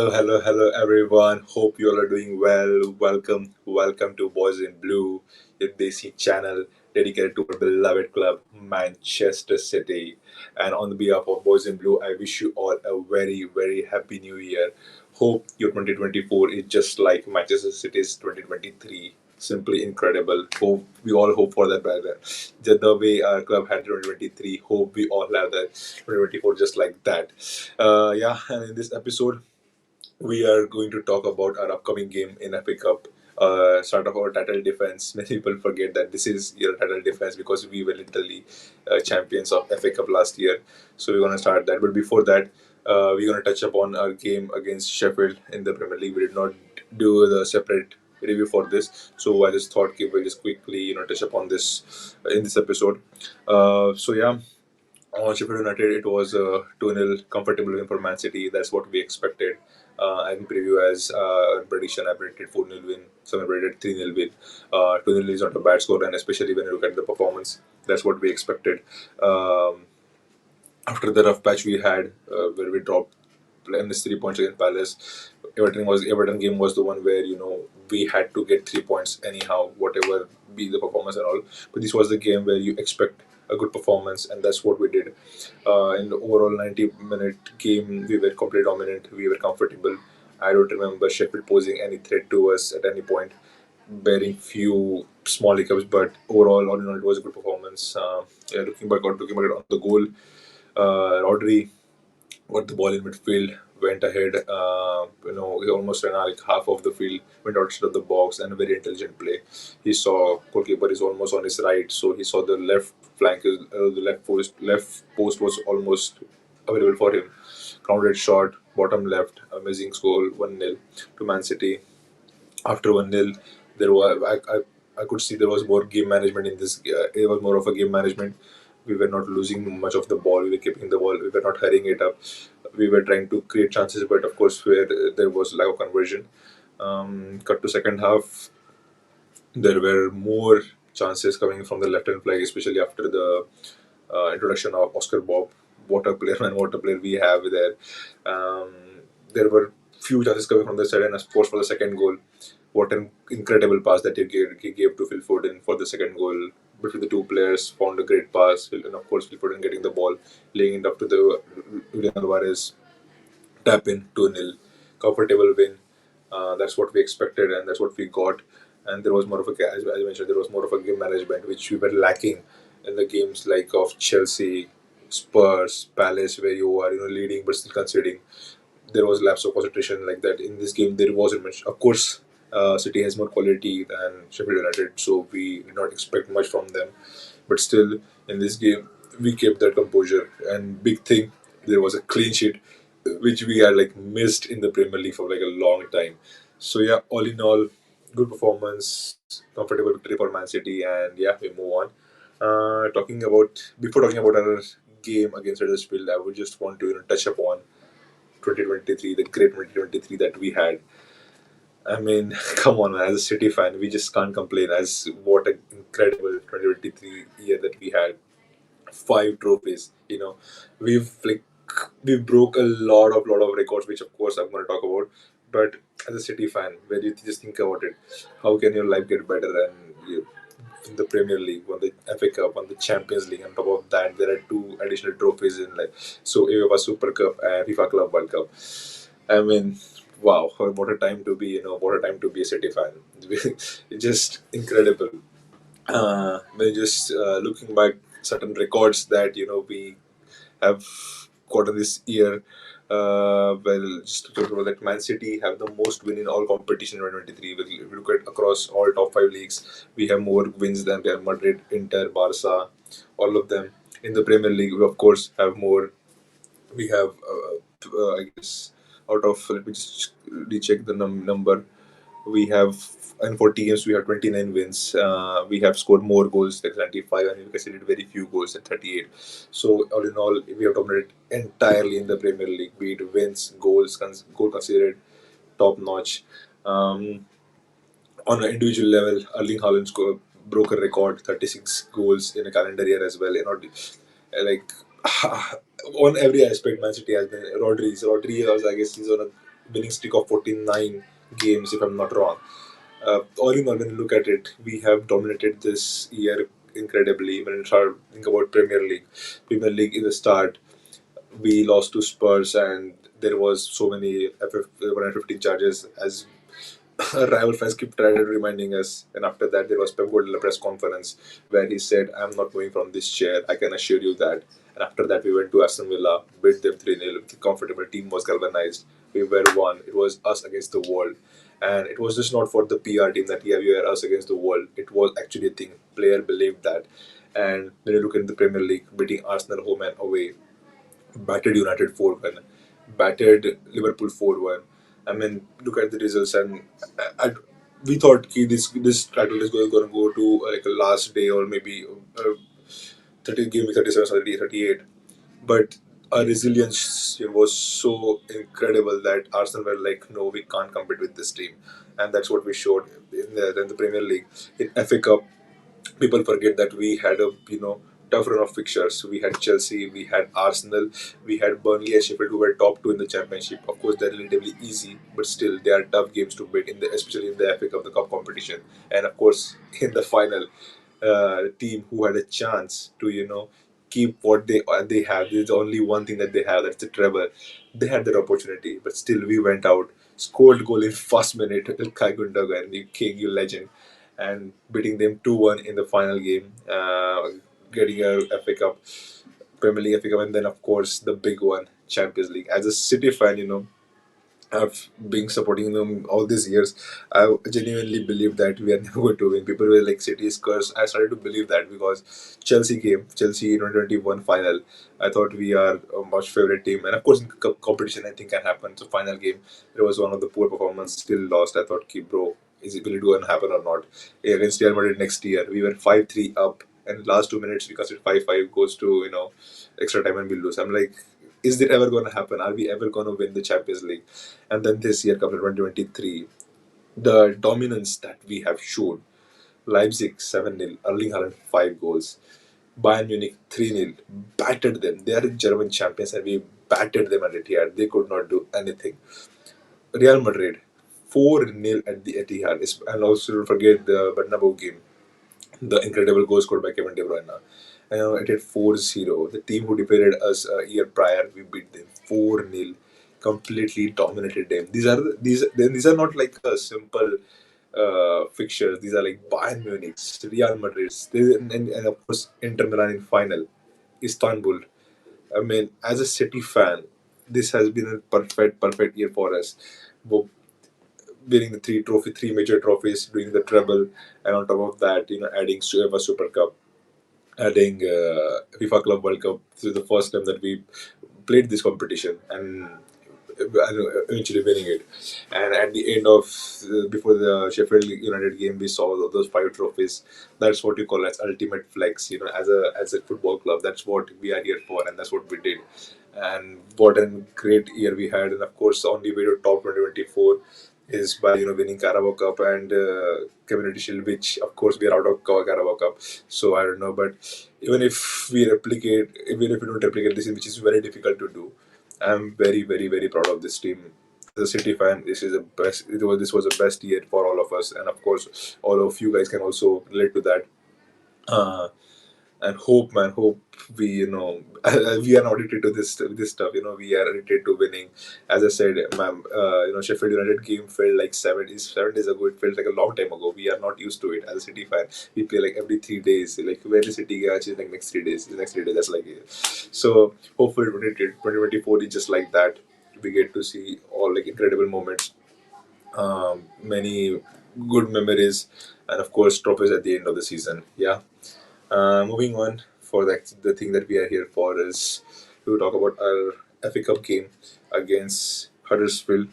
Hello, everyone. Hope you all are doing well. Welcome to Boys in Blue, your Desi channel dedicated to our beloved club, Manchester City. And on behalf of Boys in Blue, I wish you all a very happy new year. Hope your 2024 is just like Manchester City's 2023. Simply incredible. Hope we all hope for that better. The way our club had 2023, hope we all have that 2024 just like that. And in this episode, we are going to talk about our upcoming game in FA Cup. Start of our title defense. Many people forget that this is your title defense because we were literally champions of FA Cup last year. So we're gonna start that. But before that, we're gonna touch upon our game against Sheffield in the Premier League. We did not do the separate review for this, so I just thought we'll just quickly touch upon this in this episode. On Sheffield United, it was a 2-0 comfortable win for Man City. That's what we expected. And preview as prediction, I predicted 4-0 win, some predicted 3-0 win. 2-0 is not a bad score, and especially when you look at the performance, that's what we expected. Um, After the rough patch we had, where we dropped minus 3 points against Palace, Everton game was the one where we had to get 3 points anyhow, whatever be the performance and all. But this was the game where you expect a good performance, and that's what we did. In the overall 90-minute game, we were completely dominant. We were comfortable. I don't remember Sheffield posing any threat to us at any point, bearing few small hiccups. But overall, all in all, it was a good performance. Looking back on the goal, Rodri got the ball in midfield, went ahead. He almost ran like half of the field, went outside of the box, and a very intelligent play. He saw goalkeeper is almost on his right, so he saw the left flank, the left post was almost available for him. Grounded shot, bottom left, amazing goal, 1-0 to Man City. After 1-0, there was I could see there was more game management in this. It was more of a game management. We were not losing much of the ball. We were keeping the ball. We were not hurrying it up. We were trying to create chances, but of course, where there was lack of conversion. Cut to second half, there were more chances coming from the left hand flank, especially after the introduction of Oscar Bob. What a player, man! What a player we have there. Um, there were few chances coming from the side, and of course for the second goal, what an incredible pass that he gave to Phil Foden for the second goal. Between the two players, found a great pass, and of course Phil Foden getting the ball, laying it up to the Julian Alvarez, tap in 2-0, comfortable win. That's what we expected, and that's what we got. And there was more of as I mentioned, there was more of a game management which we were lacking in the games like of Chelsea, Spurs, Palace, where you are leading but still conceding. There was lapse of concentration like that. In this game, there wasn't much. Of course, City has more quality than Sheffield United, so we did not expect much from them. But still, in this game, we kept that composure. And big thing, there was a clean sheet, which we had like missed in the Premier League for like a long time. So yeah, all in all, good performance, comfortable victory for Man City, and yeah, we move on. Talking about our game against Huddersfield, I would just want to touch upon 2023, the great 2023 that we had. I mean, come on, man. As a City fan, we just can't complain. As what an incredible 2023 year that we had. 5 trophies. We've like we broke a lot of records, which of course I'm going to talk about. But as a City fan, where you just think about it, how can your life get better? And in the Premier League, won the FA Cup, won the Champions League. On top of that, there are 2 additional trophies in so UEFA Super Cup and FIFA Club World Cup. I mean, wow, what a time to be, what a time to be a City fan. It's just incredible. When just looking back certain records that we have gotten this year. Just to talk about that, Man City have the most win in all competition in 2023. If you look at across all top 5 leagues, we have more wins than Real Madrid, Inter, Barca, all of them. In the Premier League, we of course have more. We have, I guess, out of let me just recheck the number. We have in 40 games we have 29 wins. We have scored more goals than 95, and we conceded very few goals at 38. So all in all, we have dominated entirely in the Premier League. Be it wins, goals, goal considered top notch. Um, on an individual level, Erling Haaland broke a record, 36 goals in a calendar year as well. Like on every aspect, Man City has been Rodri. I guess he's on a winning streak of 49 games, if I'm not wrong. All in all, when you look at it, we have dominated this year incredibly. When you start think about Premier League in the start, we lost to Spurs, and there was so many FF 115 charges as rival fans keep trying reminding us. And after that, there was Pep Guardiola press conference where he said, "I'm not moving from this chair. I can assure you that." And after that, we went to Aston Villa, beat them 3-0. The comfortable team was galvanized. We were one. It was us against the world. And it was just not for the PR team that, yeah, we were us against the world. It was actually a thing. Player believed that. And when you look at the Premier League, beating Arsenal home and away, battered United 4-1, battered Liverpool 4-1. I mean, look at the results, and we thought this title is going to go to like a last day or maybe 37, 38. But our resilience was so incredible that Arsenal were like, no, we can't compete with this team, and that's what we showed in the Premier League. In FA Cup, people forget that we had a tough run of fixtures. We had Chelsea, we had Arsenal, we had Burnley and Sheffield, who were top two in the championship. Of course, they're relatively easy, but still they are tough games to beat especially in the FA Cup, the cup competition. And of course, in the final, team who had a chance to keep what they have. There's only one thing that they have, that's the treble. They had that opportunity, but still we went out, scored goal in first minute. Ilkay Gundogan, you king, you legend, and beating them 2-1 in the final game, getting a FA Cup, Premier League FA Cup, and then of course the big one, Champions League. As a City fan, I've been supporting them all these years. I genuinely believe that we are never going to win. People were like, City is cursed. I started to believe that because Chelsea 2021 final. I thought we are a much favorite team, and of course in competition anything can happen. So final game, there was one of the poor performance, still lost. I thought, "Ki, bro, is it really going to happen or not?" Against Real Madrid next year, we were 5-3 up, and last 2 minutes we conceded 5-5, goes to extra time and we lose. I'm like, is it ever going to happen? Are we ever going to win the Champions League? And then this year, comes 2023, the dominance that we have shown. Leipzig 7-0, Erling Haaland 5 goals. Bayern Munich 3-0, battered them. They are German champions and we battered them at Etihad. They could not do anything. Real Madrid 4-0 at the Etihad. And also don't forget the Bernabeu game, the incredible goal scored by Kevin De Bruyne. It had 4-0. The team who defeated us a year prior, we beat them 4-0. Completely dominated them. These are not like a simple fixtures. These are like Bayern Munich, Real Madrid, and of course Inter Milan in final, Istanbul. I mean, as a City fan, this has been a perfect year for us. Wo- Winning the three major trophies, doing the treble, and on top of that, adding UEFA Super Cup, adding FIFA Club World Cup. This is the first time that we played this competition and eventually winning it. And at the end of before the Sheffield United game, we saw those five trophies. That's what you call as ultimate flex. As a football club, that's what we are here for, and that's what we did. And what a great year we had. And of course, the only way to top 2024 is by winning Carabao Cup and Community Shield, which of course we are out of Carabao Cup. So I don't know, but even if we don't replicate this, which is very difficult to do, I'm very, very, very proud of this team. As a City fan, this was the best year for all of us, and of course, all of you guys can also relate to that. Uh, and hope, man, hope we are not addicted to this stuff. We are addicted to winning. As I said, ma'am, Sheffield United game felt like 7 days ago. It felt like a long time ago. We are not used to it. As a City fan, we play like every 3 days. Like when the City match is like next 3 days, the next 3 days. That's like it. So hopefully 2024 is just like that. We get to see all like incredible moments, many good memories, and of course trophies at the end of the season. Yeah. Moving on, for the thing that we are here for is to talk about our FA Cup game against Huddersfield.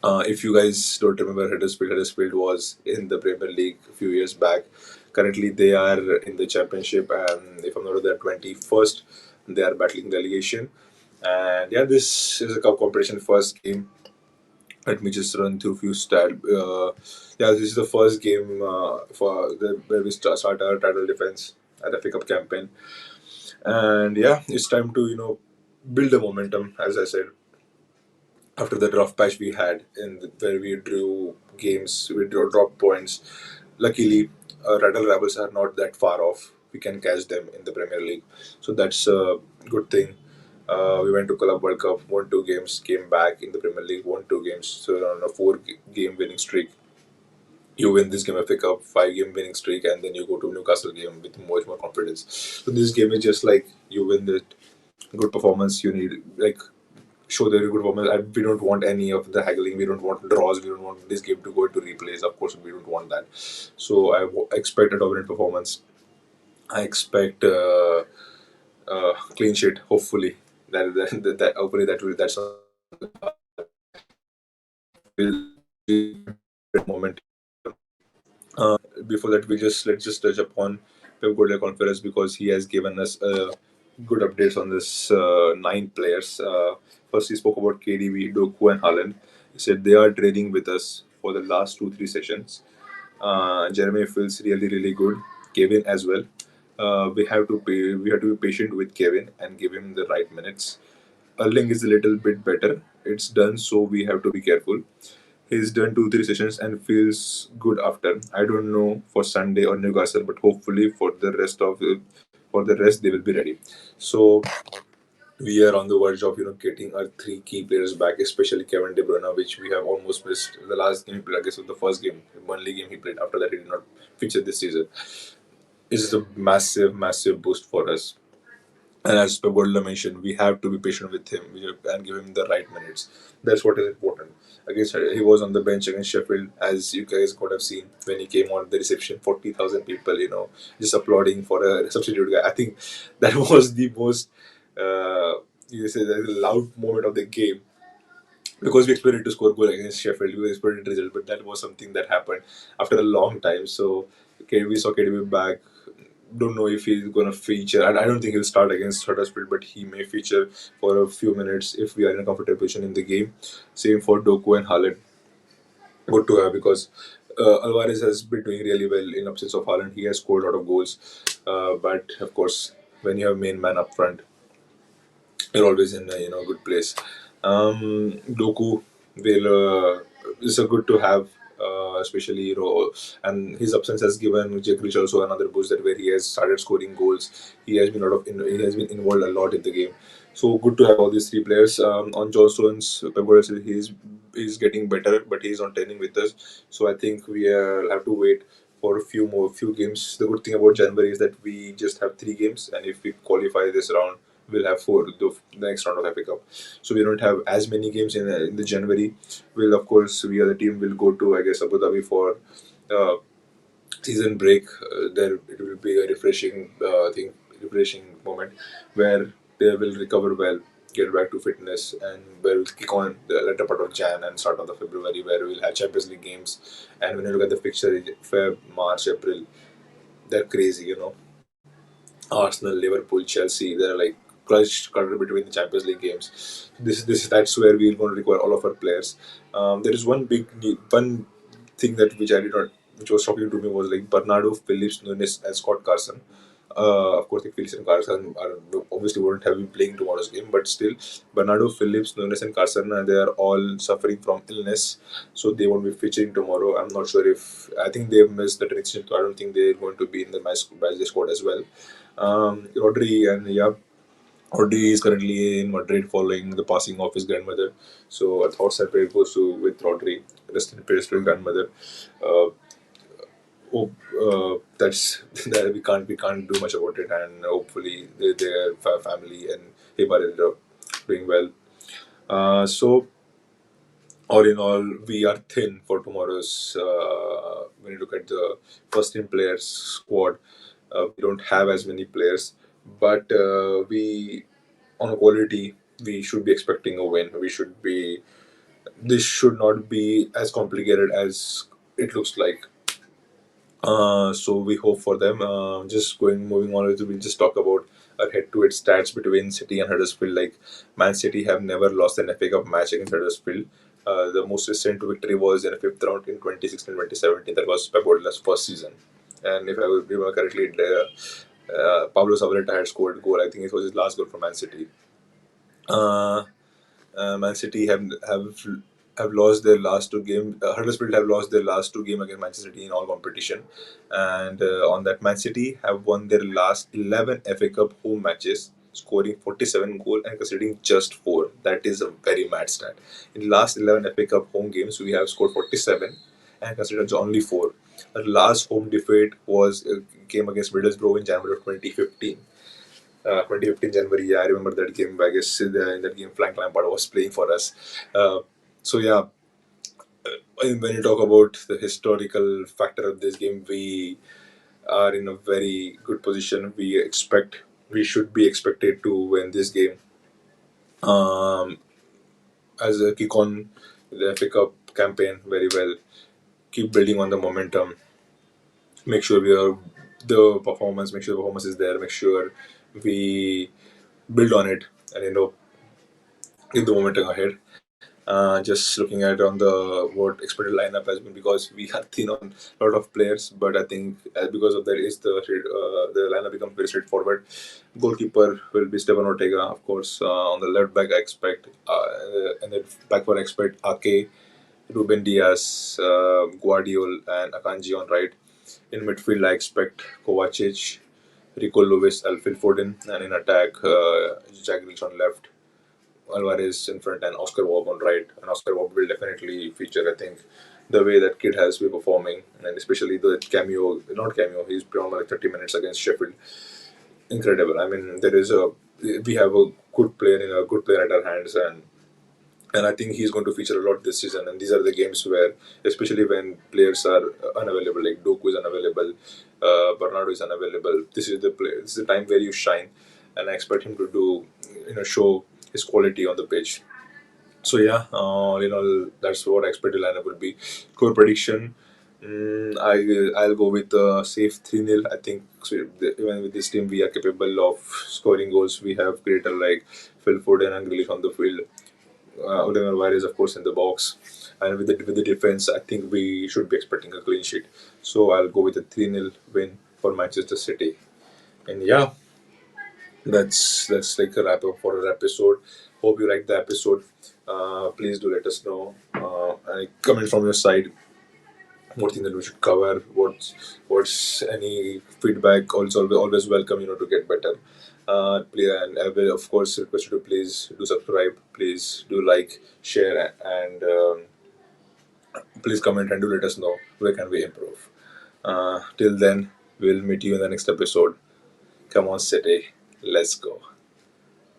If you guys don't remember Huddersfield was in the Premier League a few years back. Currently, they are in the Championship, and if I'm not wrong, they're 21st. They are battling relegation. And yeah, this is a cup competition first game. Let me just run through a few stats. Yeah, this is the first game where we start our title defense at the FA Cup campaign. And yeah, it's time to build the momentum, as I said. after the rough patch we had where we drew games, we dropped points. Luckily, Rattle Rebels are not that far off. We can catch them in the Premier League, so that's a good thing. We went to Club World Cup, won two games, came back in the Premier League, won two games. So we're on a four-game winning streak. You win this game FA Cup, five-game winning streak, and then you go to Newcastle game with much more confidence. So this game is just like you win the good performance. You need like show the good performance. We don't want any of the haggling. We don't want draws. We don't want this game to go into replays. Of course, we don't want that. So expect a dominant performance. I expect clean sheet. Hopefully, hopefully that's will be a moment. Before that, let's just touch upon Pep Guardiola Conference because he has given us good updates on this nine players. First, he spoke about KDB, Doku, and Haaland. He said they are training with us for the last 2-3 sessions. Jeremy feels really good. Kevin as well. We have to be patient with Kevin and give him the right minutes. Erling is a little bit better. It's done, so we have to be careful. He's done 2-3 sessions and feels good after. I don't know for Sunday or Newcastle, but hopefully for the rest they will be ready. So we are on the verge of getting our three key players back, especially Kevin De Bruyne, which we have almost missed. The last game he played, I guess, was the first game, one league game he played. After that, he did not feature this season. It's a massive boost for us. And as Pep Guardiola mentioned, we have to be patient with him and give him the right minutes. That's what is important. Against he was on the bench against Sheffield, as you guys could have seen when he came on the reception, 40,000 people, just applauding for a substitute guy. I think that was the most, you say, the loud moment of the game because we expected to score goal against Sheffield. We expected result, but that was something that happened after a long time. So, okay, we saw KDB back. Don't know if he's gonna feature. I don't think he'll start against Huddersfield, but he may feature for a few minutes if we are in a comfortable position in the game. Same for Doku and Haaland. Good to have because Alvarez has been doing really well in absence of Haaland. He has scored a lot of goals, but of course, when you have main man up front, you're always in a good place. Doku will is a good to have, especially and his absence has given Jack Grealish also another boost that where he has started scoring goals. He has been he has been involved a lot in the game. So good to have all these three players. On John Stones, Pep Guardiola said he's getting better, but he's not training with us. So I think we have to wait for a few games. The good thing about January is that we just have three games, and if we qualify this round, we'll have four the next round of FA Cup. So we don't have as many games in the January. We'll of course we as a team will go to I guess Abu Dhabi for uh, season break. There it will be a refreshing moment where they will recover well, get back to fitness, and where we'll kick on the latter part of Jan and start of the February where we'll have Champions League games. And when you look at the fixture, Feb, March, April, they're crazy. Arsenal, Liverpool, Chelsea. They're like clutch cutter between the Champions League games. That's where we're going to require all of our players. There is one thing that which I did not, which was shocking to me was like Bernardo, Phillips, Nunes, and Scott Carson. Of course, like Phillips and Carson are obviously won't have been playing tomorrow's game, but still, Bernardo, Phillips, Nunes, and Carson, they are all suffering from illness, so they won't be featuring tomorrow. I'm not sure if I think they've missed the transition, so I don't think they're going to be in the match day squad as well. Rodri and yeah, Rodri is currently in Madrid following the passing of his grandmother. So our thoughts and prayers goes to with Rodri. Rest in peace to his grandmother. Uh, that's that we can't do much about it, and hopefully their family and him are doing well. So all in all, we are thin for tomorrow's. When you look at the first team players squad, we don't have as many players, but we on quality we should be expecting a win. We should be. This should not be as complicated as it looks like. So we hope for them. Just moving on, we'll just talk about our head-to-head stats between City and Huddersfield. Like Man City have never lost an FA Cup match against Huddersfield. The most recent victory was in a fifth round in 2016-2017. That was Pep Guardiola's first season. And if I remember correctly, Pablo Zabaleta had scored a goal. I think it was his last goal for Man City. Uh, Man City have lost their last two games. Huddersfield have lost their last two games against Manchester City in all competition, and on that, Man City have won their last 11 FA Cup home matches, scoring 47 goals and conceding just four. That is a very mad stat. In last 11 FA Cup home games, we have scored 47 and conceded only four. Our last home defeat was a game against Middlesbrough in January of 2015. 2015 January. Yeah, I remember that game. I guess in that game, Frank Lampard was playing for us. Uh, so yeah, when you talk about the historical factor of this game, we are in a very good position. We should be expected to win this game. Um, as a kick on the FA Cup campaign very well. Keep building on the momentum. Make sure we are the performance. Make sure the performance is there. Make sure we build on it, and give the momentum ahead. Just looking at on the what expected lineup has been, because we have thin on a lot of players, but I think because of that is the lineup becomes very straightforward. Goalkeeper will be Stefan Ortega, of course. On the left back, I expect, and then back four I expect Ake, Ruben Diaz, Guardiola, and Akanji on right. In midfield, I expect Kovacic, Rico Lewis, Alfil Foden, and in attack, Jack Grealish on left, Alvarez in front, and Oscar Bob on right. And Oscar Bob will definitely feature, I think, the way that kid has been performing, and especially the cameo, not cameo, he's played like 30 minutes against Sheffield. Incredible. I mean, we have a good player in a good player at our hands, and I think he's going to feature a lot this season. And these are the games where, especially when players are unavailable, like Doku is unavailable, Bernardo is unavailable. This is the play. This is the time where you shine, and I expect him to show his quality on the pitch. So yeah, that's what I expect the lineup will be. Score prediction. I'll go with safe 3-0. I think so, even with this team we are capable of scoring goals. We have creator like Phil Foden and Grealish on the field. Oliver Alvarez, of course, in the box. And with the defense, I think we should be expecting a clean sheet. So I'll go with a 3-0 win for Manchester City. And yeah, that's like a wrap up for our episode. Hope you liked the episode. Please do let us know. Any comment from your side. What thing that we should cover? What's any feedback? Also, always welcome. To get better. And I will of course request you to please do subscribe. Please do like, share, and please comment and do let us know where can we improve. Till then, we'll meet you in the next episode. Come on, City. Let's go.